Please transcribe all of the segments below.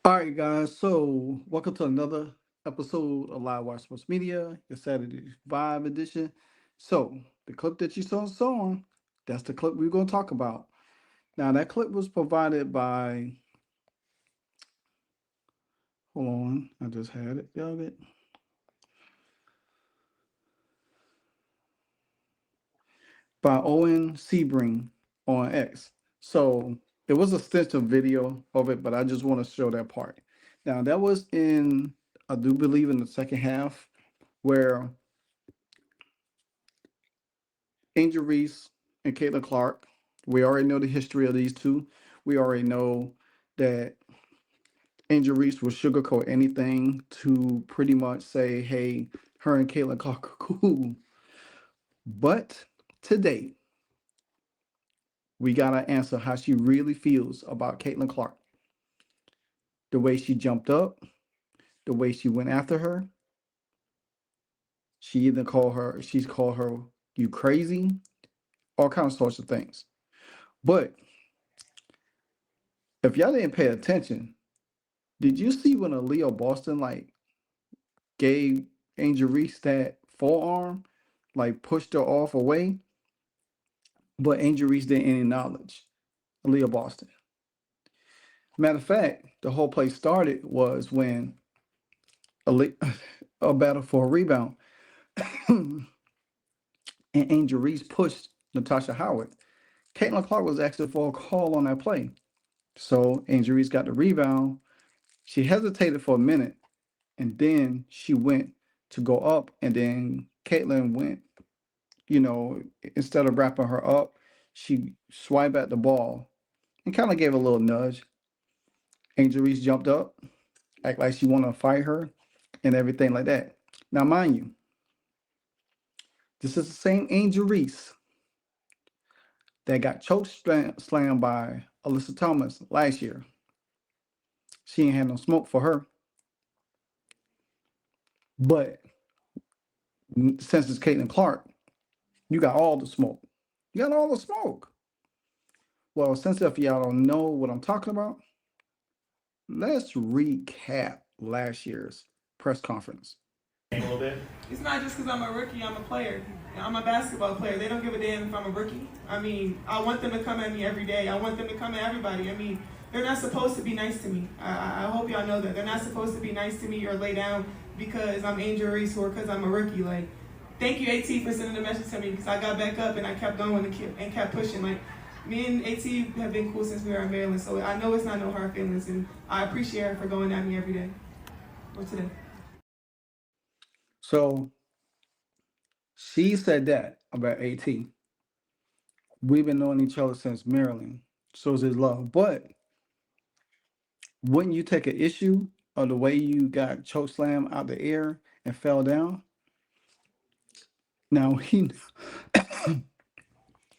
All right, guys. So, welcome to another episode of Live Watch Sports Media, your Saturday Vibe edition. So, the clip that you saw, that's the clip we're going to talk about. Now, that clip was provided by, hold on, I just had it, got it, by Owen Siebring on X. So, it was a extensive video of it, but I just want to show that part. Now, that was in, I do believe, in the second half, where Angel Reese and Caitlin Clark. We already know the history of these two. We already know that Angel Reese will sugarcoat anything to pretty much say, hey, her and Caitlin Clark are cool. But today, we got to answer how she really feels about Caitlin Clark. The way she jumped up, the way she went after her. She's called her, you crazy, all kinds of sorts of things. But if y'all didn't pay attention, did you see when Aaliyah Boston gave Angel Reese that forearm, like pushed her off away, but Angel Reese didn't acknowledge Aaliyah Boston. Matter of fact, the whole play started was when a battle for a rebound, and Angel Reese pushed Natasha Howard. Caitlin Clark was asking for a call on that play. So Angel Reese got the rebound. She hesitated for a minute, and then she went to go up, and then Caitlin went, instead of wrapping her up, she swiped at the ball and kind of gave a little nudge. Angel Reese jumped up, act like she wanted to fight her and everything like that. Now, mind you, this is the same Angel Reese that got slammed by Alyssa Thomas last year. She ain't had no smoke for her. But since it's Caitlin Clark, you got all the smoke. You got all the smoke. Well, since if y'all don't know what I'm talking about, let's recap last year's press conference. A little bit. It's not just because I'm a rookie, I'm a player. I'm a basketball player. They don't give a damn if I'm a rookie. I mean, I want them to come at me every day. I want them to come at everybody. I mean, they're not supposed to be nice to me. I hope y'all know that. They're not supposed to be nice to me or lay down because I'm Angel Reese or because I'm a rookie. Like, thank you, AT, for sending the message to me because I got back up and I kept going and kept pushing. Like, me and AT have been cool since we were in Maryland, so I know it's not no hard feelings, and I appreciate her for going at me every day or today. So she said that about AT. We've been knowing each other since Maryland. So is his love. But wouldn't you take an issue of the way you got choke slam out the air and fell down? Now he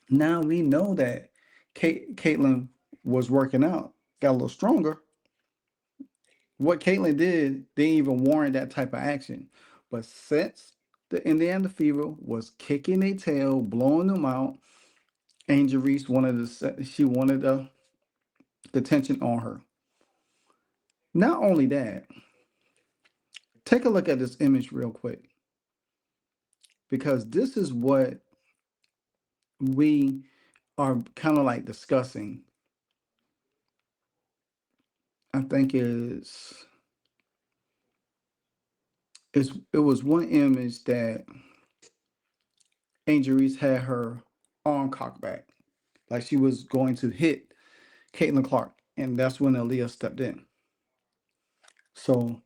now we know that Caitlin was working out, got a little stronger. What Caitlin did didn't even warrant that type of action. But since the Indiana Fever was kicking their tail, blowing them out, Angel Reese wanted the attention on her. Not only that, take a look at this image real quick because this is what we are kind of like discussing. I think it was one image that Angel Reese had her arm cocked back, like she was going to hit Caitlin Clark, and that's when Aaliyah stepped in. So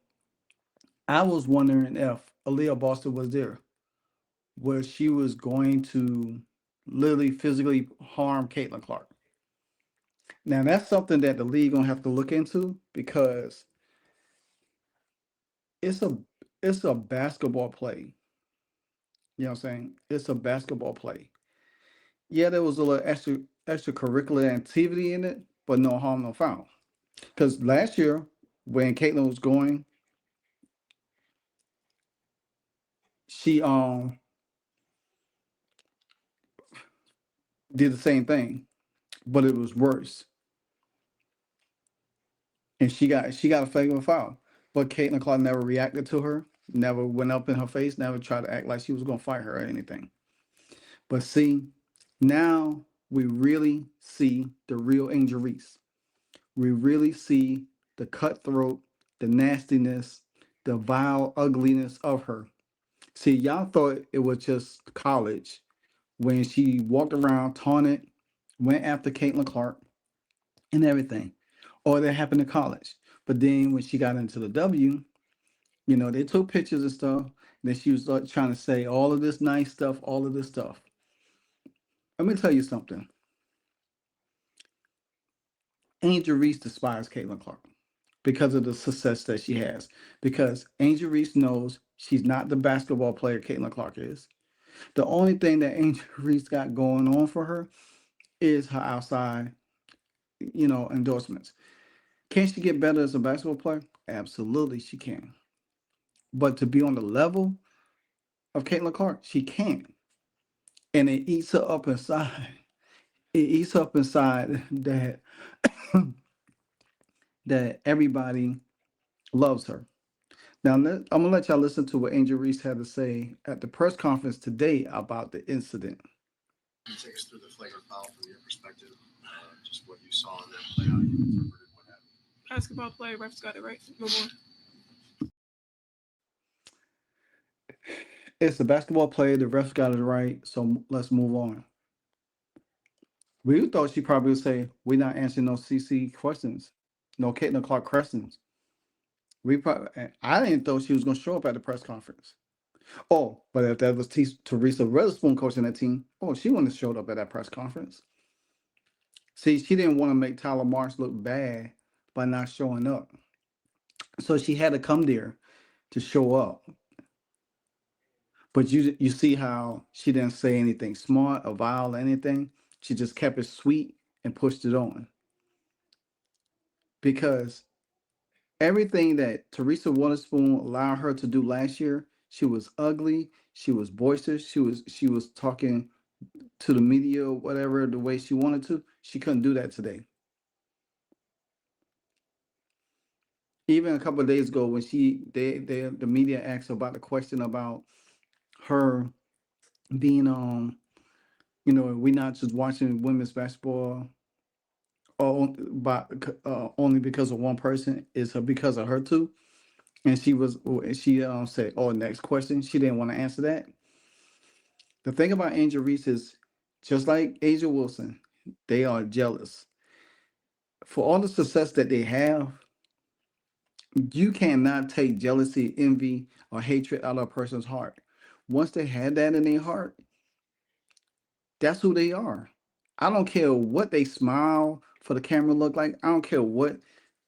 I was wondering if Aaliyah Boston was there, where she was going to literally physically harm Caitlin Clark. Now that's something that the league gonna have to look into because it's a it's a basketball play. You know what I'm saying? It's a basketball play. Yeah, there was a little extracurricular activity in it, but no harm, no foul. Because last year when Caitlin was going, she did the same thing, but it was worse. and she got a fatal foul. But Caitlin Clark never reacted to her, never went up in her face, never tried to act like she was gonna fight her or anything. But see, now we really see the real Angel Reese. We really see the cutthroat, the nastiness, the vile ugliness of her. See, y'all thought it was just college when she walked around, taunted, went after Caitlin Clark and everything. Or that happened in college. But then when she got into the W, they took pictures and stuff. And then she was like, trying to say all of this nice stuff, all of this stuff. Let me tell you something. Angel Reese despises Caitlin Clark because of the success that she has. Because Angel Reese knows she's not the basketball player Caitlin Clark is. The only thing that Angel Reese got going on for her is her outside, endorsements. Can she get better as a basketball player? Absolutely, she can. But to be on the level of Caitlin Clark, she can't. And it eats her up inside. It eats up inside that everybody loves her. Now, I'm gonna let y'all listen to what Angel Reese had to say at the press conference today about the incident. Take us through the flagrant foul from your perspective, just what you saw in that play, how you interpreted what happened. Basketball player, refs got it right. Move on. It's the basketball play. The refs got it right. So let's move on. We thought she probably would say, "We're not answering no CC questions, no Caitlin Clark questions." I didn't think she was gonna show up at the press conference. Oh, but if that was Teresa Weatherspoon coaching that team, oh, she wouldn't have showed up at that press conference. See, she didn't want to make Tyler Marsh look bad by not showing up. So she had to come there to show up. But you see how she didn't say anything smart or vile or anything. She just kept it sweet and pushed it on. Because everything that Teresa Waterspoon allowed her to do last year, she was ugly, she was boisterous, she was talking to the media or whatever the way she wanted to. She couldn't do that today. Even a couple of days ago when the media asked about the question about her being we're not just watching women's basketball only because of one person, is her because of her too. And she said, "Oh, next question." She didn't want to answer that. The thing about Angel Reese is, just like Asia Wilson, they are jealous for all the success that they have. You cannot take jealousy, envy, or hatred out of a person's heart. Once they had that in their heart, that's who they are. I don't care what they smile for the camera look like. I don't care what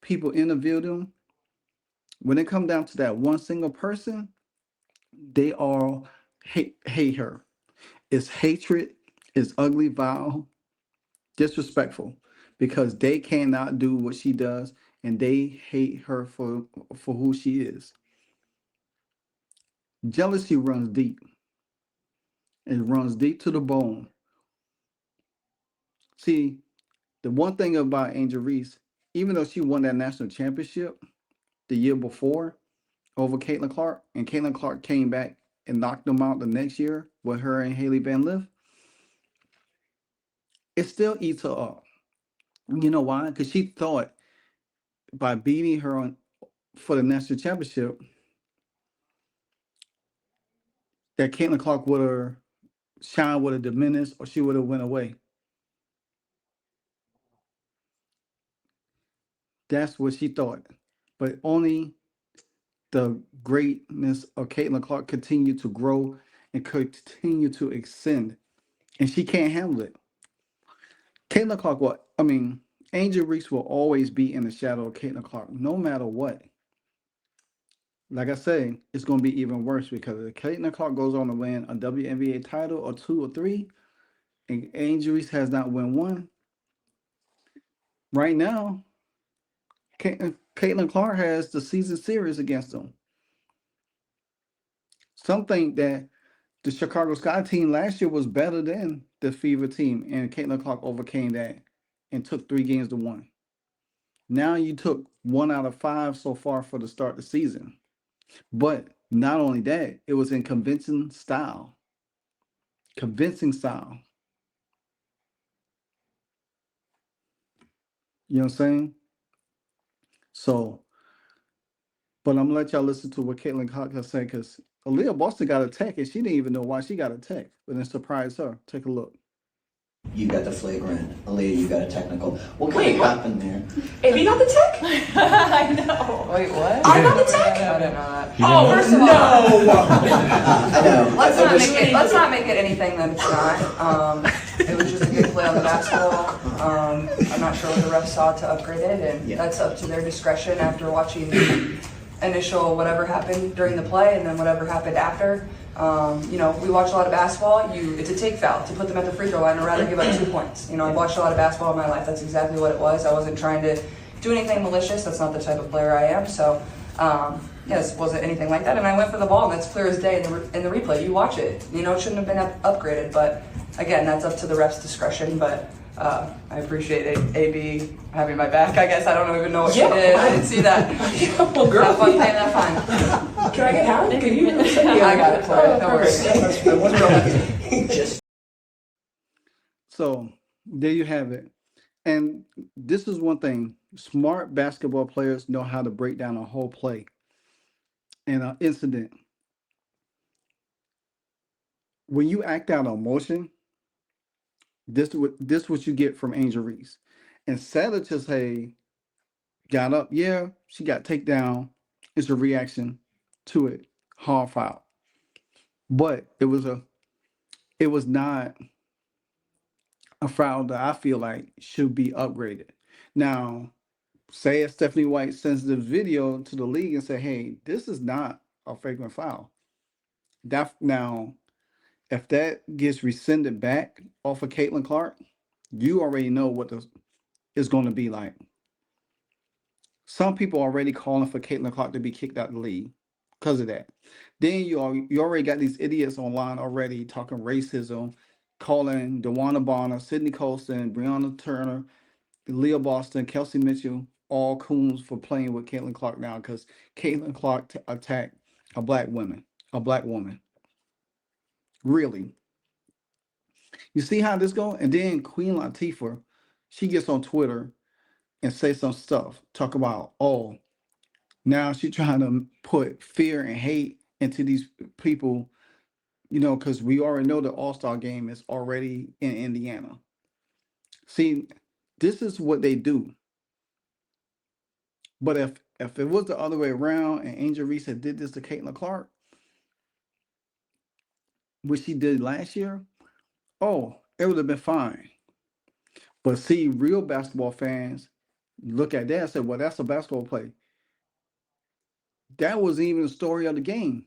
people interview them. When it comes down to that one single person, they all hate her. It's hatred, it's ugly, vile, disrespectful, because they cannot do what she does, and they hate her for who she is. Jealousy runs deep. It runs deep to the bone. See, the one thing about Angel Reese, even though she won that national championship the year before over Caitlin Clark, and Caitlin Clark came back and knocked them out the next year with her and Haley Van Lith, it still eats her up. You know why? Because she thought by beating her on for the national championship that Caitlin Clark would have shine would have diminished or she would have went away. That's what she thought. But only the greatness of Caitlin Clark continued to grow and continue to extend. And she can't handle it. Caitlin Clark, Angel Reese will always be in the shadow of Caitlin Clark, no matter what. Like I say, it's going to be even worse because if Caitlin Clark goes on to win a WNBA title or two or three, and Angel Reese has not won one, right now, Caitlin Clark has the season series against them. Some think that the Chicago Sky team last year was better than the Fever team, and Caitlin Clark overcame that and took 3 games to 1. Now you took 1 out of 5 so far for the start of the season. But not only that, it was in convincing style. Convincing style. You know what I'm saying? So, but I'm gonna let y'all listen to what Caitlin Cox has said because Aaliyah Boston got a tech and she didn't even know why she got a tech, but it surprised her. Take a look. You got the flagrant. Aaliyah, you got a technical. What Wait, kind of what? happened there? If you got the tech? I know. Wait, what? I got the tech? I didn't know that. Oh, First of all, I know. let's not make it anything that it's not. It was just a good play on the basketball. I'm not sure what the refs saw to upgrade it, and Yeah. that's up to their discretion after watching the initial whatever happened during the play and then whatever happened after. We watch a lot of basketball. It's a take foul to put them at the free throw line or rather give up 2 points. I've watched a lot of basketball in my life. That's exactly what it was. I wasn't trying to do anything malicious. That's not the type of player I am. So, yes, wasn't anything like that. And I went for the ball, and that's clear as day in the replay. You watch it. It shouldn't have been upgraded. But again, that's up to the ref's discretion. But I appreciate AB having my back. I guess I don't even know what she did. I didn't see that. Well, girl, Have fun paying that fine. can I get Howard? Can you? I got it for you. No worries. Just So there you have it. And this is one thing: smart basketball players know how to break down a whole play and an incident. When you act out emotion, this what you get from Angel Reese. Instead of just hey, got up, yeah, she got takedown. It's a reaction to it, hard foul. But it was not a foul that I feel like should be upgraded. Now, say if Stephanie White sends the video to the league and say, "Hey, this is not a flagrant foul." That now, if that gets rescinded back off of Caitlin Clark, you already know what the is going to be like. Some people already calling for Caitlin Clark to be kicked out of the league because of that. Then you already got these idiots online already talking racism, calling DeWanna Bonner, Sydney Colson, Breonna Turner, Leah Boston, Kelsey Mitchell, all coons for playing with Caitlin Clark now because Caitlin Clark attacked a black woman. Really, you see how this go? And then Queen Latifah, she gets on Twitter and say some stuff, talk about now she's trying to put fear and hate into these people, because we already know the All Star game is already in Indiana. See, this is what they do. But if it was the other way around and Angel Reese had did this to Caitlin Clark, which she did last year, it would have been fine. But see, real basketball fans look at that and say, well, that's a basketball play. That wasn't even the story of the game.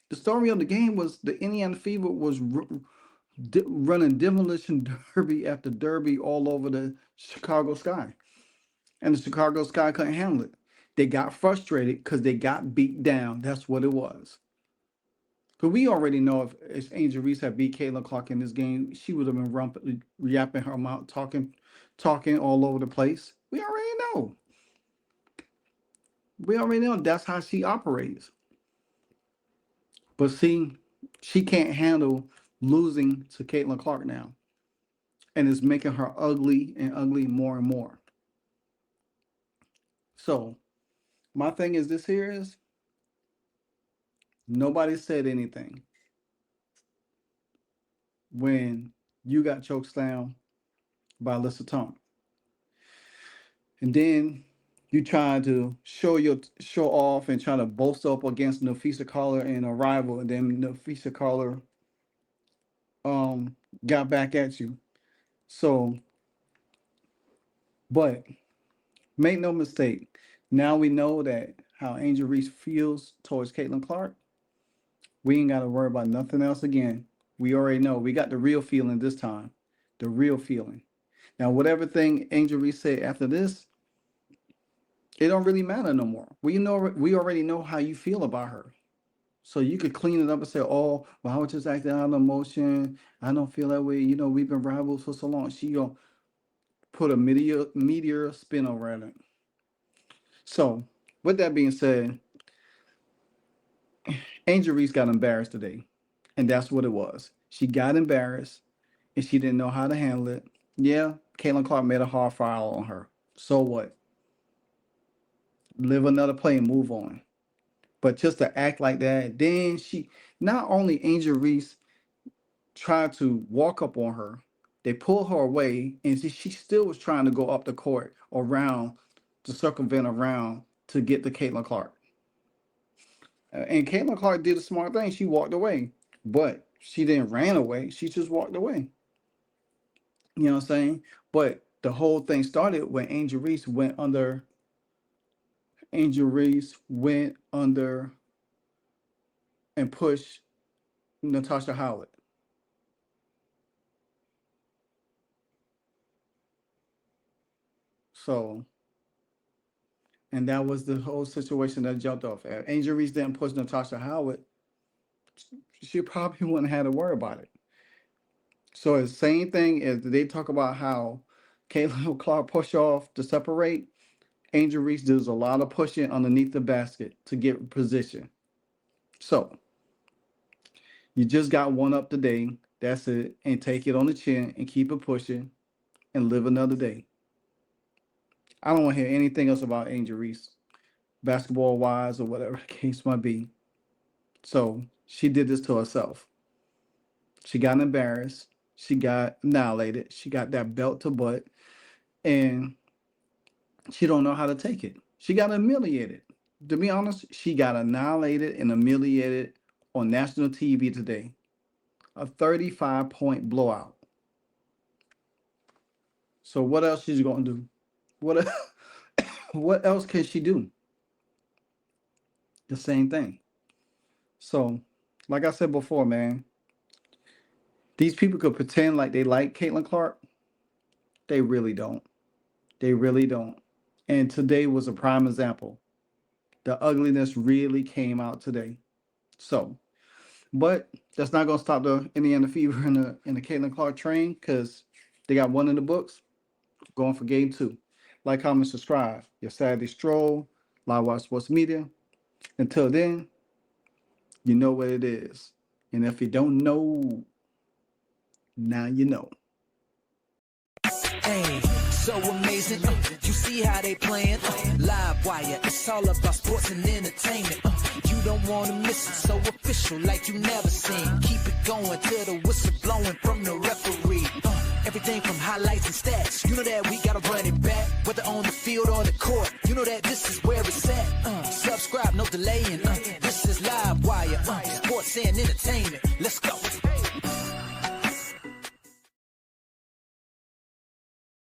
The story of the game was the Indiana Fever was running demolition derby after derby all over the Chicago Sky. And the Chicago Sky couldn't handle it. They got frustrated because they got beat down. That's what it was. Because we already know if Angel Reese had beat Caitlin Clark in this game, she would have been yapping her mouth, talking all over the place. We already know. We already know that's how she operates. But see, she can't handle losing to Caitlin Clark now. And it's making her ugly and ugly more and more. So my thing is this here is nobody said anything when you got choked down by Alyssa Thomas. And then you try to show off and try to boast up against Nafisa Collar and a rival, and then Nafisa Collar got back at you. So, but make no mistake, now we know that how Angel Reese feels towards Caitlin Clark. We ain't got to worry about nothing else again. We already know. We got the real feeling this time. The real feeling. Now, whatever thing Angel Reese said after this, it don't really matter no more. We already know how you feel about her. So you could clean it up and say, "Oh, well, I was just acting out of emotion. I don't feel that way. We've been rivals for so long." She gonna put a meteor spin around it. So, with that being said, Angel Reese got embarrassed today, and that's what it was. She got embarrassed, and she didn't know how to handle it. Yeah, Caitlin Clark made a hard foul on her. So what? Live another play and move on. But just to act like that, then she not only Angel Reese tried to walk up on her, they pulled her away, and she still was trying to go up the court around to circumvent around to get to Caitlin Clark. And Caitlin Clark did a smart thing. She walked away, but she didn't ran away. She just walked away. You know what I'm saying? But the whole thing started when Angel Reese went under. Angel Reese went under and pushed Natasha Howard. So, and that was the whole situation that jumped off. If Angel Reese didn't push Natasha Howard, she probably wouldn't have had to worry about it. So it's the same thing as they talk about how Caitlin Clark push off to separate. Angel Reese does a lot of pushing underneath the basket to get position. So you just got one up today. That's it. And take it on the chin and keep it pushing and live another day. I don't want to hear anything else about Angel Reese, basketball wise or whatever the case might be. So she did this to herself. She got embarrassed. She got annihilated. She got that belt to butt. And she don't know how to take it. She got humiliated. To be honest, she got annihilated and humiliated on national TV today. A 35-point blowout. So what else she's gonna do? What what else can she do? The same thing. So, like I said before, man, these people could pretend like they like Caitlin Clark. They really don't. They really don't. And today was a prime example. The ugliness really came out today. So, but that's not gonna stop the Indiana Fever in the Caitlin Clark train because they got one in the books. Going for game 2. Like, comment, subscribe. Your Saturday stroll, Live Watch Sports Media. Until then, you know what it is. And if you don't know, now you know. Hey, so amazing. You see how they playing? Live wire, it's all about sports and entertainment. You don't want to miss it, so official like you never seen. Keep it going till the whistle blowing from the referee. Everything from highlights and stats. You know that we gotta run it back, whether on the field or the court.